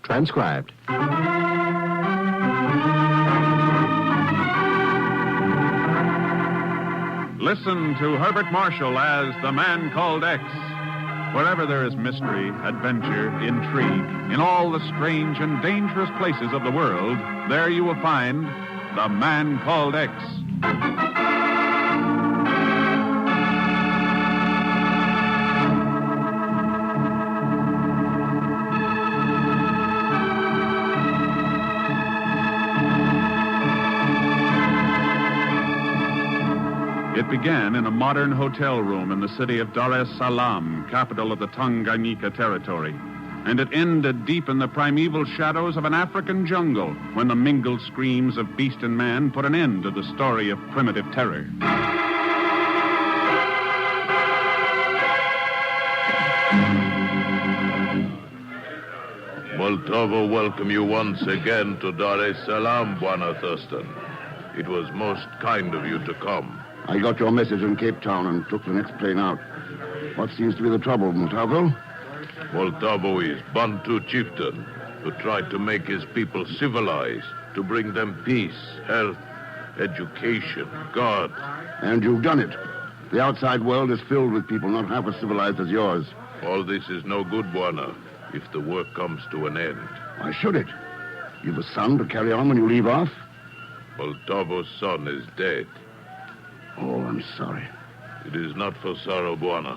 Transcribed. Listen to Herbert Marshall as The Man Called X. Wherever there is mystery, adventure, intrigue, in all the strange and dangerous places of the world, there you will find The Man Called X. It began in a modern hotel room in the city of Dar es Salaam, capital of the Tanganyika territory. And it ended deep in the primeval shadows of an African jungle when the mingled screams of beast and man put an end to the story of primitive terror. Multavo welcome you once again to Dar es Salaam, Bwana Thurston. It was most kind of you to come. I got your message in Cape Town and took the next plane out. What seems to be the trouble, Multavo? Multavo is Bantu chieftain who tried to make his people civilized, to bring them peace, health, education, God. And you've done it. The outside world is filled with people not half as civilized as yours. All this is no good, Bwana, if the work comes to an end. Why should it? You've a son to carry on when you leave off? Multavo's son is dead. Oh, I'm sorry. It is not for sorrow, Bwana.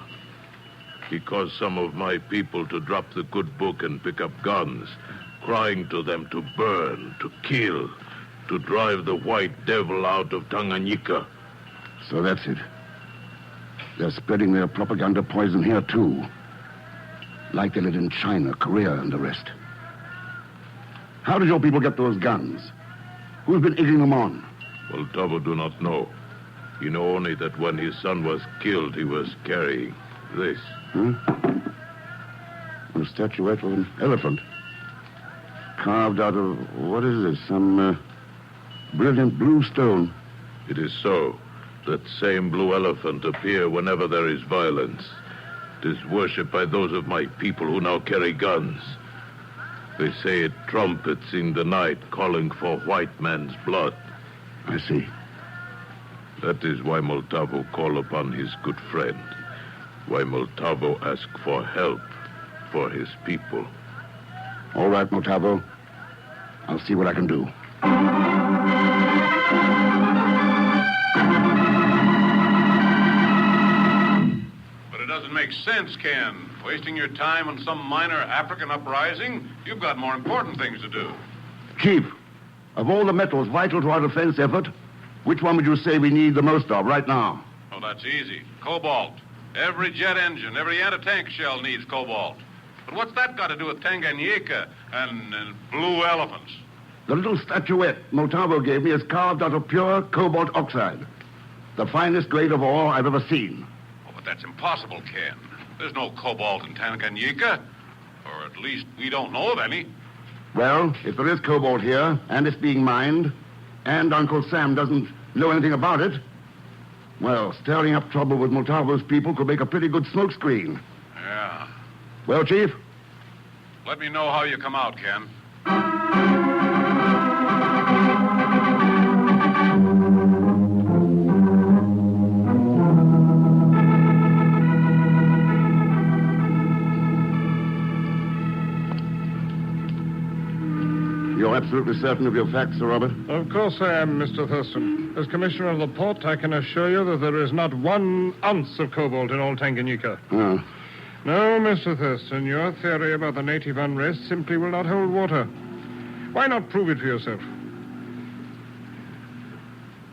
He caused some of my people to drop the good book and pick up guns, crying to them to burn, to kill, to drive the white devil out of Tanganyika. So that's it. They're spreading their propaganda poison here, too. Like they did in China, Korea, and the rest. How did your people get those guns? Who's been egging them on? Multavo do not know. You know only that when his son was killed, he was carrying this. A statuette of an elephant. Carved out of, what is this, some brilliant blue stone. It is so. That same blue elephant appear whenever there is violence. It is worshipped by those of my people who now carry guns. They say it trumpets in the night, calling for white man's blood. I see. That is why Multavo call upon his good friend. Why Multavo ask for help for his people. All right, Multavo. I'll see what I can do. But it doesn't make sense, Ken. Wasting your time on some minor African uprising. You've got more important things to do. Chief, of all the metals vital to our defense effort, which one would you say we need the most of right now? Oh, that's easy. Cobalt. Every jet engine, every anti-tank shell needs cobalt. But what's that got to do with Tanganyika and blue elephants? The little statuette Multavo gave me is carved out of pure cobalt oxide. The finest grade of all I've ever seen. Oh, but that's impossible, Ken. There's no cobalt in Tanganyika. Or at least we don't know of any. Well, if there is cobalt here, and it's being mined, and Uncle Sam doesn't know anything about it, well, stirring up trouble with Multavo's people could make a pretty good smokescreen. Yeah. Well, Chief? Let me know how you come out, Ken. You're absolutely certain of your facts, Sir Robert? Of course I am, Mr. Thurston. As Commissioner of the Port, I can assure you that there is not 1 ounce of cobalt in all Tanganyika. Oh. No, Mr. Thurston, your theory about the native unrest simply will not hold water. Why not prove it for yourself?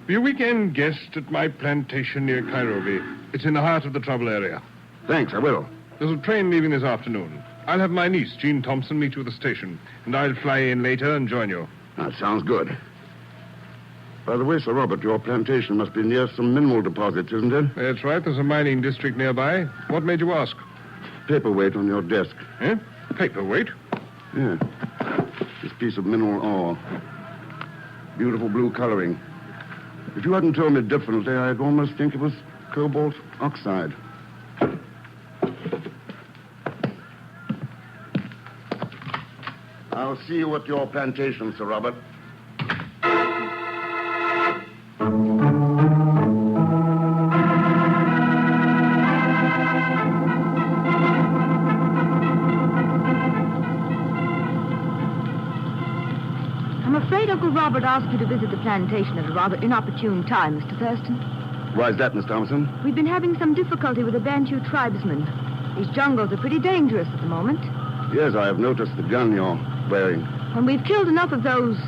Be a weekend guest at my plantation near Kairobi. It's in the heart of the trouble area. Thanks, I will. There's a train leaving this afternoon. I'll have my niece, Jean Thompson, meet you at the station, and I'll fly in later and join you. That sounds good. By the way, Sir Robert, your plantation must be near some mineral deposits, isn't it? That's right. There's a mining district nearby. What made you ask? Paperweight on your desk. Eh? Paperweight? Yeah. This piece of mineral ore. Beautiful blue coloring. If you hadn't told me differently, I'd almost think it was cobalt oxide. I'll see you at your plantation, Sir Robert. I'm afraid Uncle Robert asked you to visit the plantation at a rather inopportune time, Mr. Thurston. Why is that, Miss Thompson? We've been having some difficulty with the Bantu tribesmen. These jungles are pretty dangerous at the moment. Yes, I have noticed the gun you're wearing. When we've killed enough of those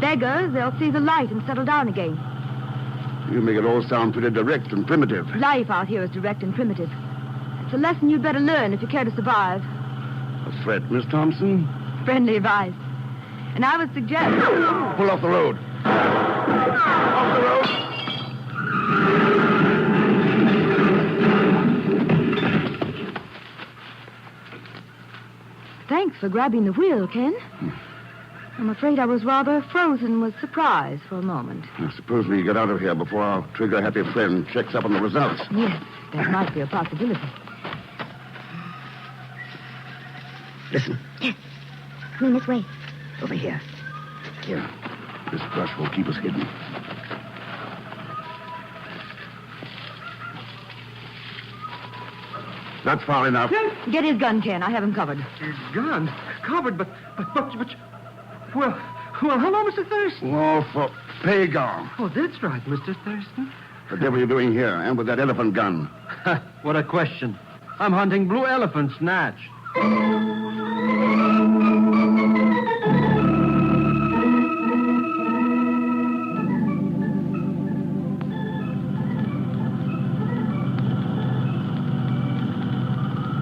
beggars, they'll see the light and settle down again. You make it all sound pretty direct and primitive. Life out here is direct and primitive. It's a lesson you'd better learn if you care to survive. A threat, Miss Thompson? Friendly advice. And I would suggest... Pull off the road. Off the road. Thanks for grabbing the wheel, Ken. I'm afraid I was rather frozen with surprise for a moment. I suppose we get out of here before our trigger-happy friend checks up on the results. Yes, that might be a possibility. Listen. Yes. Coming this way. Over here. Here. This brush will keep us hidden. That's far enough. Get his gun, Ken. I have him covered. His gun? Covered, but... Well, hello, Mr. Thurston. Oh, for Pagan. Oh, that's right, Mr. Thurston. The devil are you doing here, and with that elephant gun? What a question. I'm hunting blue elephants, Natch.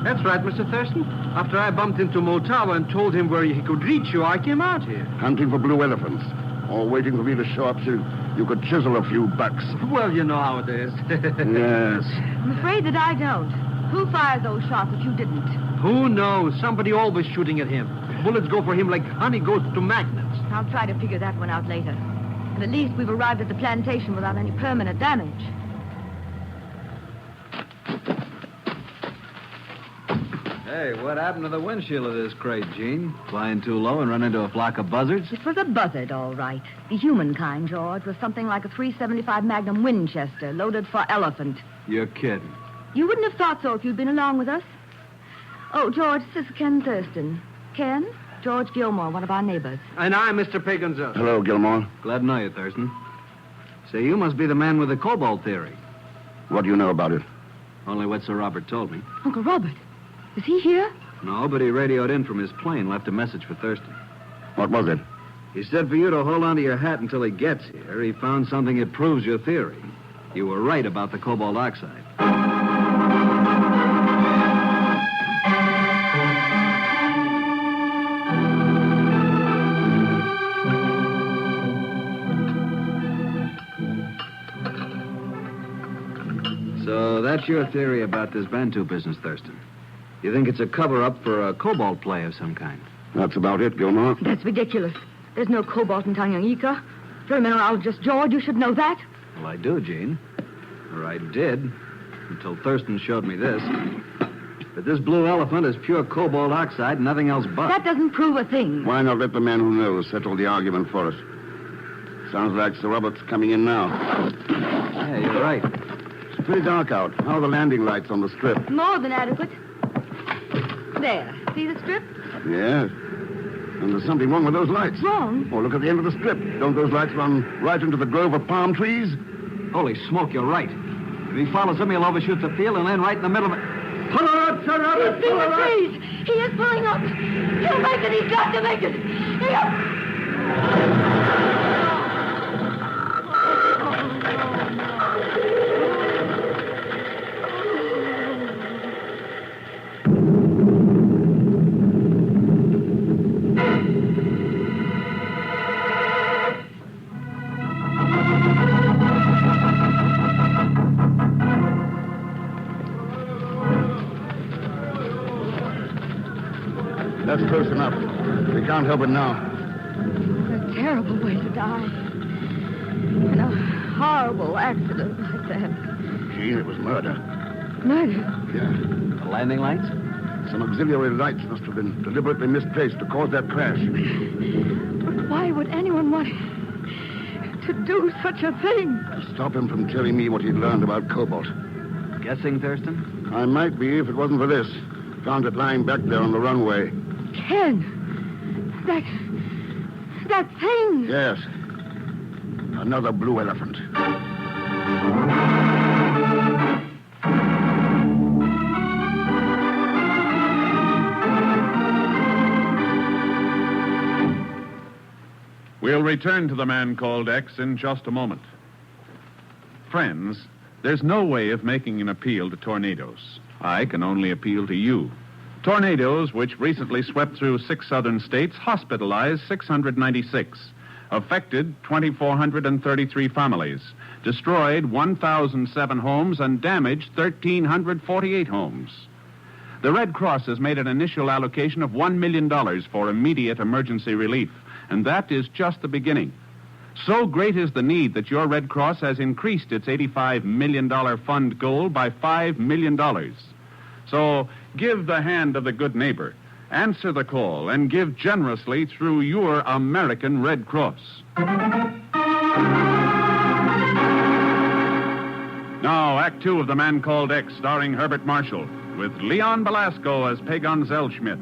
That's right, Mr. Thurston. After I bumped into Motawa and told him where he could reach you, I came out here. Hunting for blue elephants. Or waiting for me to show up so you could chisel a few bucks. Well, you know how it is. Yes. I'm afraid that I don't. Who fired those shots if you didn't? Who knows? Somebody always shooting at him. Bullets go for him like honey goes to magnets. I'll try to figure that one out later. And at least we've arrived at the plantation without any permanent damage. Hey, what happened to the windshield of this crate, Gene? Flying too low and run into a flock of buzzards? It was a buzzard, all right. The human kind, George, with something like a .375 Magnum Winchester, loaded for elephant. You're kidding. You wouldn't have thought so if you'd been along with us. Oh, George, this is Ken Thurston. Ken, George Gilmore, one of our neighbors. And I'm Mr. Piggins. Hello, Gilmore. Glad to know you, Thurston. Say, you must be the man with the cobalt theory. What do you know about it? Only what Sir Robert told me. Uncle Robert, is he here? No, but he radioed in from his plane, left a message for Thurston. What was it? He said for you to hold on to your hat until he gets here. He found something that proves your theory. You were right about the cobalt oxide. So that's your theory about this Bantu business, Thurston. You think it's a cover-up for a cobalt play of some kind? That's about it, Gilmore. That's ridiculous. There's no cobalt in Tanganyika. You're a mineralogist, George. You should know that. Well, I do, Gene. Or I did, until Thurston showed me this. But this blue elephant is pure cobalt oxide, nothing else but. That doesn't prove a thing. Why not let the man who knows settle the argument for us? Sounds like Sir Robert's coming in now. Yeah, you're right. It's pretty dark out. How are the landing lights on the strip? More than adequate. There. See the strip? Yes. And there's something wrong with those lights. Wrong? Oh, look at the end of the strip. Don't those lights run right into the grove of palm trees? Holy smoke, you're right. If he follows him, he'll overshoot the field and land right in the middle of it. Pull her up, Sir Robert! He's seen the trees. He is pulling up. He'll make it. He's got to make it. That's close enough. We can't help it now. What a terrible way to die. In a horrible accident like that. Gene, it was murder. Murder? Yeah. The landing lights? Some auxiliary lights must have been deliberately misplaced to cause that crash. But why would anyone want to do such a thing? To stop him from telling me what he'd learned about cobalt. Guessing, Thurston? I might be if it wasn't for this. Found it lying back there on the runway. Ken, that thing. Yes. Another blue elephant. We'll return to the man called X in just a moment. Friends, there's no way of making an appeal to tornadoes. I can only appeal to you. Tornadoes, which recently swept through 6 southern states, hospitalized 696, affected 2,433 families, destroyed 1,007 homes, and damaged 1,348 homes. The Red Cross has made an initial allocation of $1 million for immediate emergency relief, and that is just the beginning. So great is the need that your Red Cross has increased its $85 million fund goal by $5 million. So give the hand of the good neighbor, answer the call, and give generously through your American Red Cross. Now, Act 2 of The Man Called X, starring Herbert Marshall, with Leon Belasco as Pagon Zellschmidt.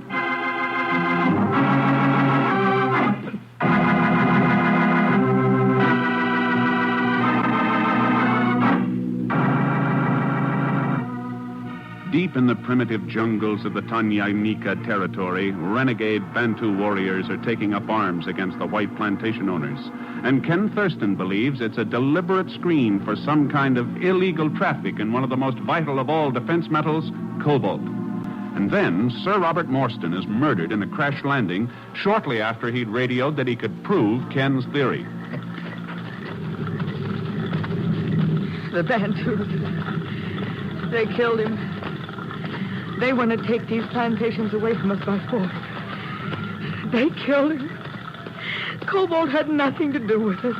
Deep in the primitive jungles of the Tanganyika territory, renegade Bantu warriors are taking up arms against the white plantation owners. And Ken Thurston believes it's a deliberate screen for some kind of illegal traffic in one of the most vital of all defense metals, cobalt. And then Sir Robert Morstan is murdered in a crash landing shortly after he'd radioed that he could prove Ken's theory. The Bantus. They killed him. They want to take these plantations away from us by force. They killed him. Cobalt had nothing to do with it.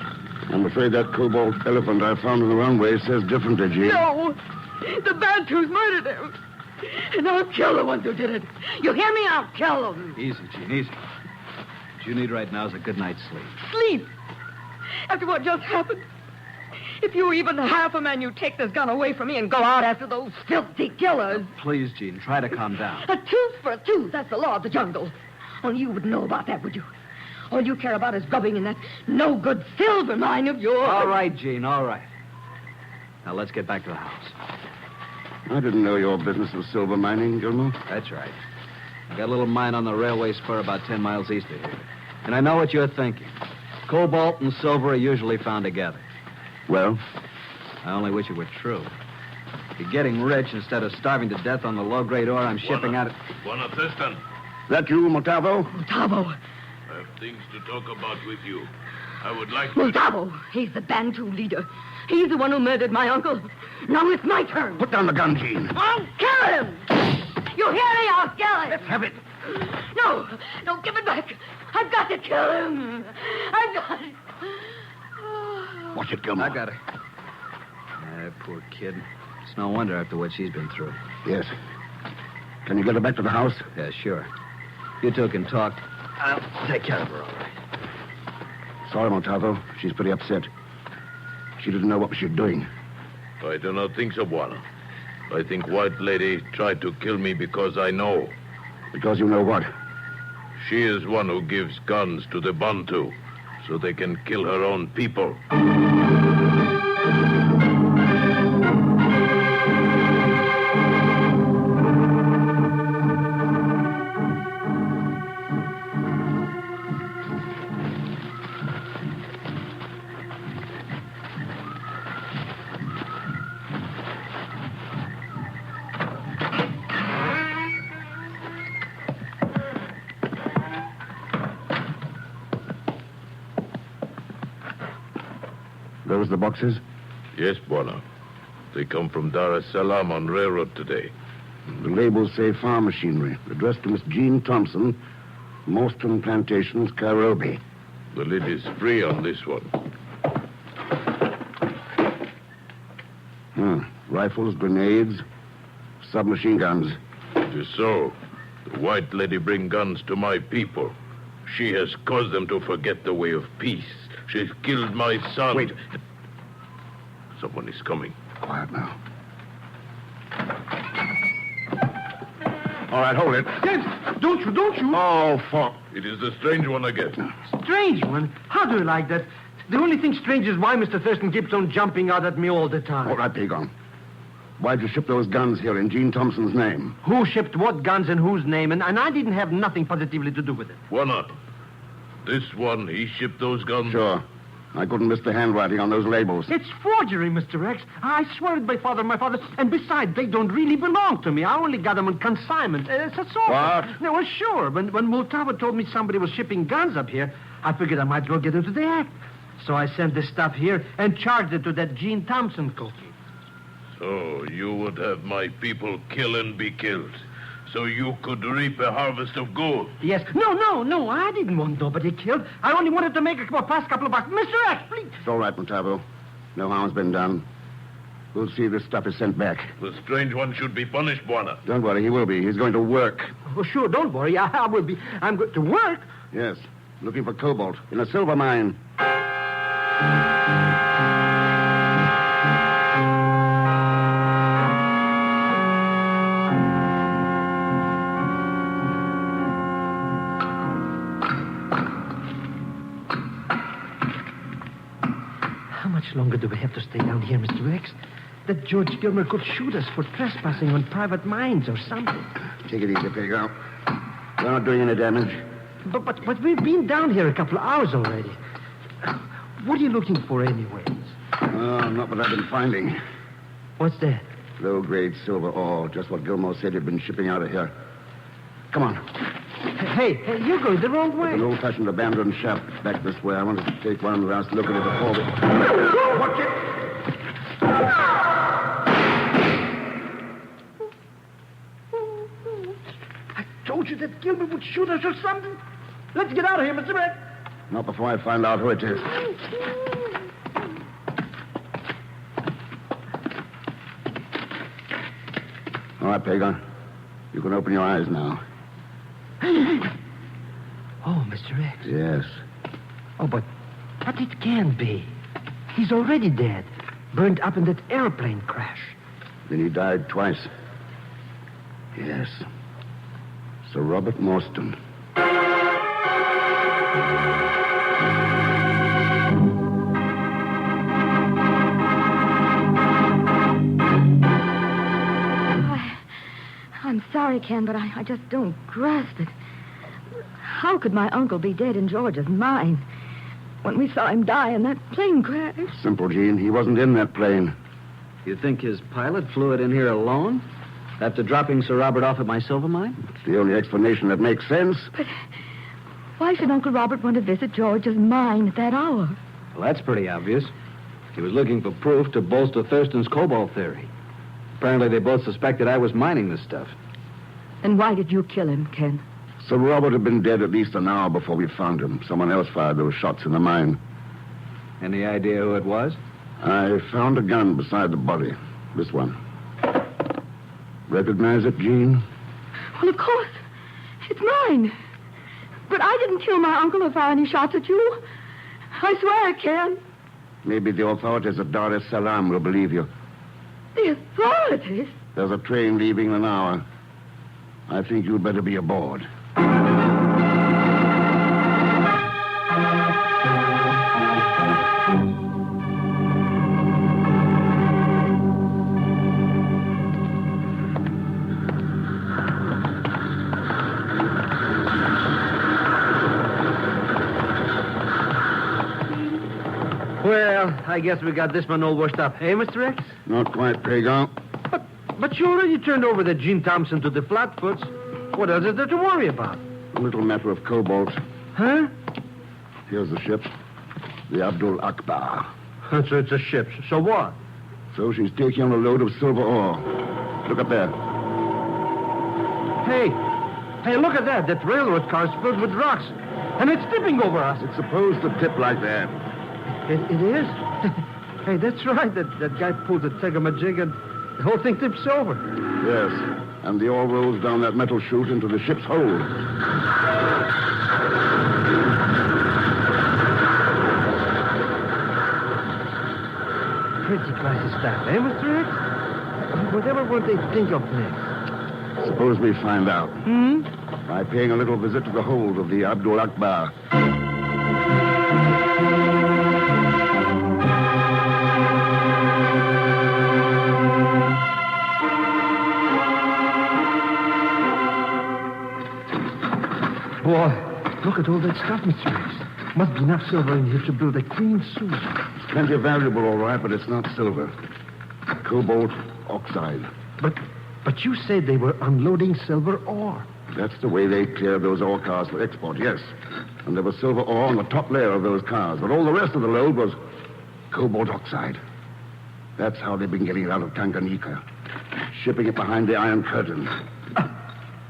I'm afraid that cobalt elephant I found on the runway says differently, Jean. No! The Bantus murdered him. And I'll kill the ones who did it. You hear me? I'll kill them. Easy, Jean, easy. What you need right now is a good night's sleep. Sleep? After what just happened? If you were even half a man, you'd take this gun away from me and go out after those filthy killers. Please, Jean, try to calm down. A tooth for a tooth. That's the law of the jungle. Only you wouldn't know about that, would you? All you care about is grubbing in that no-good silver mine of yours. All right, Jean, all right. Now, let's get back to the house. I didn't know your business was silver mining, Gilmore. That's right. I got a little mine on the railway spur about 10 miles east of here. And I know what you're thinking. Cobalt and silver are usually found together. Well? I only wish it were true. You're getting rich instead of starving to death on the low-grade ore I'm shipping out. Buona Thurston. That you, Mutavo? Mutavo. I have things to talk about with you. I would like to... Mutavo. He's the Bantu leader. He's the one who murdered my uncle. Now it's my turn. Put down the gun, Jean. I'll kill him. You hear me? I'll kill him. Let's have it. No, give it back. I've got to kill him. I've got it. Watch it, Gilmore. I got her. Poor kid. It's no wonder after what she's been through. Yes. Can you get her back to the house? Yeah, sure. You two can talk. I'll take care of her, all right. Sorry, Montalvo. She's pretty upset. She didn't know what she was doing. I do not think so, Buona. I think White Lady tried to kill me because I know. Because you know what? She is one who gives guns to the Bantu so they can kill her own people. Those the boxes? Yes, Buona. They come from Dar es Salaam on railroad today. The labels say farm machinery, addressed to Miss Jean Thompson, Morstan Plantations, Kairobi. The lid is free on this one. Rifles, grenades, submachine guns. It is so. The white lady bring guns to my people. She has caused them to forget the way of peace. She's killed my son. Wait. Someone is coming. Quiet now. All right, hold it. James, don't you? Oh, fuck. It is the strange one again. Strange one? How do you like that? The only thing strange is why Mr. Thurston keeps on jumping out at me all the time. All right, Pagon. Why'd you ship those guns here in Gene Thompson's name? Who shipped what guns in whose name? And I didn't have nothing positively to do with it. Why not? This one, he shipped those guns? Sure. I couldn't miss the handwriting on those labels. It's forgery, Mr. X. I swear it by my father. And besides, they don't really belong to me. I only got them on consignment. That's all. What? No, well, sure. When Multava told me somebody was shipping guns up here, I figured I might as well get into the act. So I sent this stuff here and charged it to that Gene Thompson cookie. So you would have my people kill and be killed, so you could reap a harvest of gold. Yes. No. I didn't want nobody killed. I only wanted to make a past couple of bucks. Mr. X, please. It's all right, Multavo. No harm's been done. We'll see this stuff is sent back. The strange one should be punished, Buana. Don't worry, he will be. He's going to work. Oh, sure, don't worry. I will be. I'm going to work. Yes, looking for cobalt in a silver mine. How much longer do we have to stay down here, Mr. X? That George Gilmer could shoot us for trespassing on private mines or something. Take it easy, Pago. We're not doing any damage. But we've been down here a couple of hours already. What are you looking for anyways? Oh, not what I've been finding. What's that? Low-grade silver ore, just what Gilmore said he'd been shipping out of here. Come on. Hey, you're going the wrong way. An old-fashioned abandoned shaft back this way. I wanted to take one last look at it before we... Watch it! I told you that Gilbert would shoot us or something. Let's get out of here, Mr. Red. Not before I find out who it is. All right, Pagon. You can open your eyes now. Oh, Mr. X. Yes. Oh, but it can't be. He's already dead. Burned up in that airplane crash. Then he died twice. Yes. Sir Robert Morstan. I'm sorry, Ken, but I just don't grasp it. How could my uncle be dead in George's mine when we saw him die in that plane crash? Simple, Gene. He wasn't in that plane. You think his pilot flew it in here alone? After dropping Sir Robert off at my silver mine? It's the only explanation that makes sense. But why should Uncle Robert want to visit George's mine at that hour? Well, that's pretty obvious. He was looking for proof to bolster Thurston's cobalt theory. Apparently, they both suspected I was mining this stuff. Then why did you kill him, Ken? Sir Robert had been dead at least an hour before we found him. Someone else fired those shots in the mine. Any idea who it was? I found a gun beside the body. This one. Recognize it, Jean? Well, of course. It's mine. But I didn't kill my uncle or fire any shots at you. I swear I can. Maybe the authorities at Dar es Salaam will believe you. The authorities? There's a train leaving in an hour. I think you'd better be aboard. Well, I guess we got this one all washed up. Hey, Mr. X? Not quite, Pagan. But you already turned over the Gene Thompson to the Flatfoots. What else is there to worry about? A little matter of cobalt. Huh? Here's the ship. The Abdul Akbar. So it's a ship. So what? So she's taking on a load of silver ore. Look up there. Hey, look at that. That railroad car's filled with rocks. And it's tipping over us. It's supposed to tip like that. It is? Hey, that's right. That guy pulled the thingamajig and the whole thing tips over. Yes. and the ore rolls down that metal chute into the ship's hold. Pretty classy stuff, eh, Mr. X? Whatever would they think of next? Suppose we find out. By paying a little visit to the hold of the Abdul Akbar. Boy, look at all that stuff, Mr. X. Must be enough silver in here to build a clean suit. It's plenty valuable, all right, but it's not silver. Cobalt oxide. But you said they were unloading silver ore. That's the way they cleared those ore cars for export, yes. And there was silver ore on the top layer of those cars, but all the rest of the load was cobalt oxide. That's how they've been getting it out of Tanganyika, shipping it behind the Iron Curtain.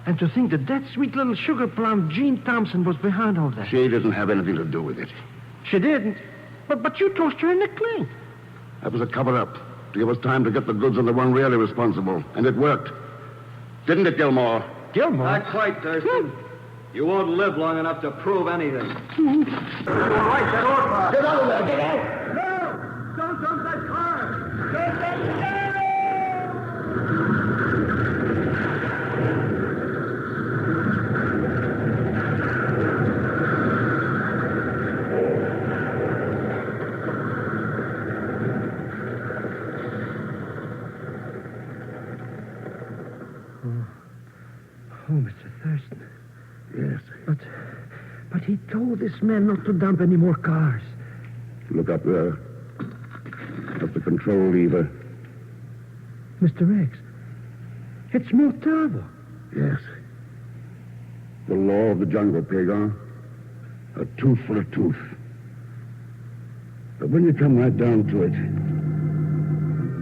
And to think that sweet little sugar plum Jean Thompson was behind all that. She didn't have anything to do with it. She didn't? But you tossed her in the clink. That was a cover-up to give us time to get the goods on the one really responsible. And it worked. Didn't it, Gilmore? Gilmore? Not quite, Thurston. You won't live long enough to prove anything. Get out of there! Get out! No! Don't dump that car! Get that Oh, Mr. Thurston. Yes. But he told this man not to dump any more cars. Look up there. Up the control lever. Mr. X, it's Motavo. Yes. The law of the jungle, Pagan. A tooth for a tooth. But when you come right down to it,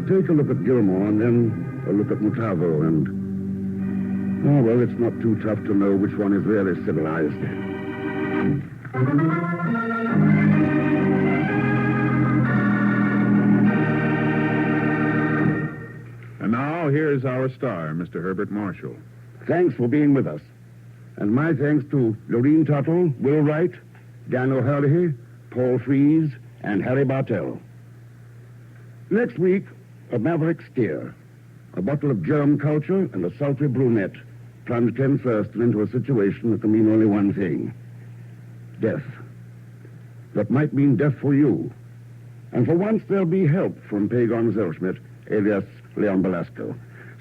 take a look at Gilmore and then a look at Motavo and... Oh, well, it's not too tough to know which one is really civilized. And now, here's our star, Mr. Herbert Marshall. Thanks for being with us. And my thanks to Lorene Tuttle, Will Wright, Dan O'Herlihy, Paul Fries, and Harry Bartell. Next week, a maverick steer, a bottle of germ culture, and a sultry brunette plunged Ken Thurston into a situation that can mean only one thing. Death. That might mean death for you. And for once, there'll be help from Pagon Zellschmidt, alias Leon Belasco.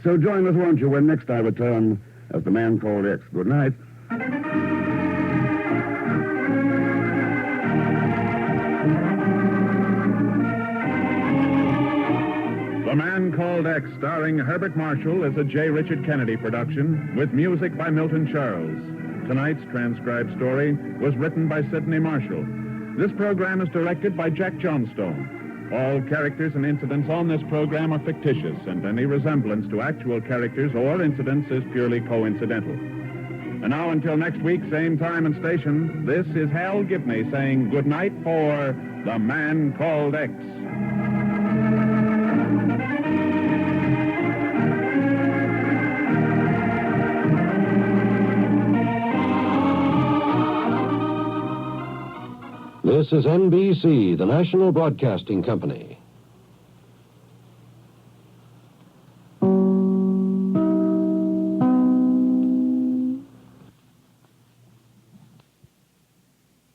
So join us, won't you, when next I return as the Man Called X. Good night. The Man Called X, starring Herbert Marshall, is a J. Richard Kennedy production with music by Milton Charles. Tonight's transcribed story was written by Sidney Marshall. This program is directed by Jack Johnstone. All characters and incidents on this program are fictitious, and any resemblance to actual characters or incidents is purely coincidental. And now, until next week, same time and station, this is Hal Gibney saying good night for The Man Called X. This is NBC, the National Broadcasting Company.